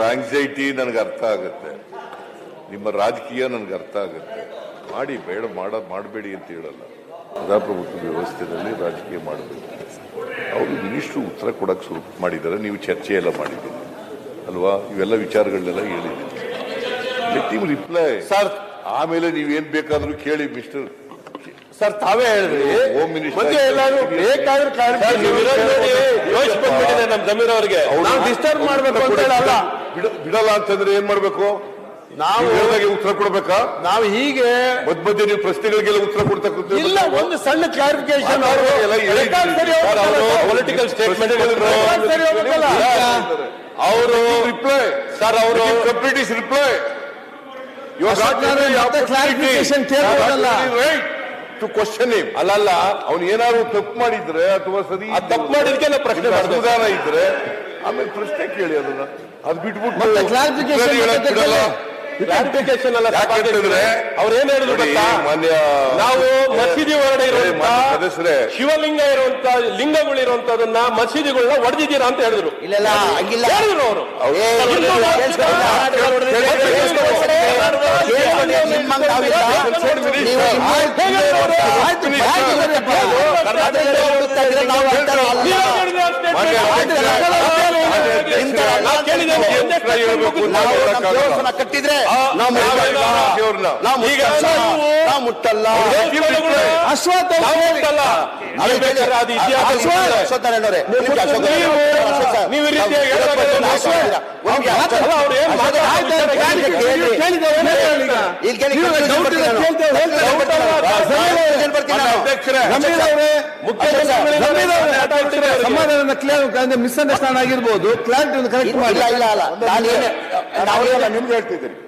Anxiety ನನಗೆ ಅರ್ಥ ಆಗುತ್ತೆ, ನಿಮ್ಮ ರಾಜಕೀಯ ನನಗೆ ಅರ್ಥ ಆಗುತ್ತೆ. ಮಾಡಿ, ಬೇಡ ಮಾಡಬೇಡಿ ಅಂತ ಹೇಳಲ್ಲ. ಪ್ರಜಾಪ್ರಭುತ್ವ ವ್ಯವಸ್ಥೆಯಲ್ಲಿ ರಾಜಕೀಯ ಮಾಡಬೇಕು. ಅವರು ಮಿನಿಸ್ಟ್ರು ಉತ್ತರ ಕೊಡಕ್ಕೆ ಶುರು ಮಾಡಿದ್ದಾರೆ, ನೀವು ಚರ್ಚೆ ಎಲ್ಲ ಮಾಡಿದ್ದೀರಿ ಅಲ್ವಾ? ಇವೆಲ್ಲ ವಿಚಾರಗಳನ್ನೆಲ್ಲ ಹೇಳಿದ್ದೀರಿ. Let him reply sir. ಆಮೇಲೆ ನೀವೇನ್ ಬೇಕಾದ್ರೂ ಕೇಳಿ ಮಿಸ್ಟರ್ ಸರ್. ತಾವೇ ಹೇಳಿದ್ರಿ ಹೋಮ್ ಮಿನಿಸ್ಟರ್ ನಮ್ ಜಮೀರ್ ಅವರಿಗೆ ಡಿಸ್ಟರ್ಬ್ ಮಾಡ್ಬೇಕು ಅಂತ ಹೇಳಲ್ಲ. ಬಿಡಲ್ಲ ಅಂತಂದ್ರೆ ಏನ್ ಮಾಡ್ಬೇಕು? ನಾವು ಹೇಳಿದಾಗೆ ಉತ್ತರ ಕೊಡ್ಬೇಕಾ? ನಾವು ಹೀಗೆ ಮಧ್ಯೆ ನೀವು ಪ್ರಶ್ನೆಗಳಿಗೆಲ್ಲ ಉತ್ತರ ಕೊಡ್ತಕ್ಕಂಥ ಇಲ್ಲ. ಒಂದು ಸಣ್ಣ ಕ್ಲಾರಿಫಿಕೇಶನ್ ಪೊಲಿಟಿಕಲ್ ಸ್ಟೇಟ್ಮೆಂಟ್ ಅವರು ರಿಪ್ಲೈ ಸರ್. ಅವರು complete is reply. Clarification to question him. ಅಲ್ಲಲ್ಲ, ಅವ್ನು ಏನಾದ್ರು ತಪ್ಪು ಮಾಡಿದ್ರೆ ಅಥವಾ ಸರಿ ತಪ್ಪು ಮಾಡಿದ್ಕೆ ಪ್ರಶ್ನೆ ಅಸಮಾಧಾನ ಇದ್ರೆ ಆಮೇಲೆ ಪ್ರಶ್ನೆ ಕೇಳಿ. ಅದನ್ನ ಅದು ಬಿಟ್ಬಿಟ್ಟು ಕ್ಲಾರಿಫಿಕೇಶನ್ ಅಲ್ಲ. ಅವ್ರು ಏನ್ ಹೇಳಿದ್ರು ಗೊತ್ತಾ? ನಾವು ಮಸೀದಿ ಹೊರಡೆ ಇರುವಂತ ಶಿವಲಿಂಗ ಇರುವಂತ ಲಿಂಗಗಳಿರುವಂತದನ್ನ ಮಸೀದಿಗಳನ್ನ ಹೊಡೆದಿದ್ದೀರಾ ಅಂತ ಹೇಳಿದ್ರು. ಹೇಳಿದ್ರು ಅವರು. ಕಟ್ಟಿದ್ರೆ ಮುಟ್ಟಲ್ಲ. ಮಿಸ್ಅಂಡರ್ಸ್ಟ್ಯಾಂಡ್ ಆಗಿರ್ಬೋದು. ಕ್ಲಾರಿಟಿ ಕರೆಕ್ಟ್ ಮಾಡಿ. ನಿಮ್ಗೆ ಹೇಳ್ತಿದ್ದೀನಿ.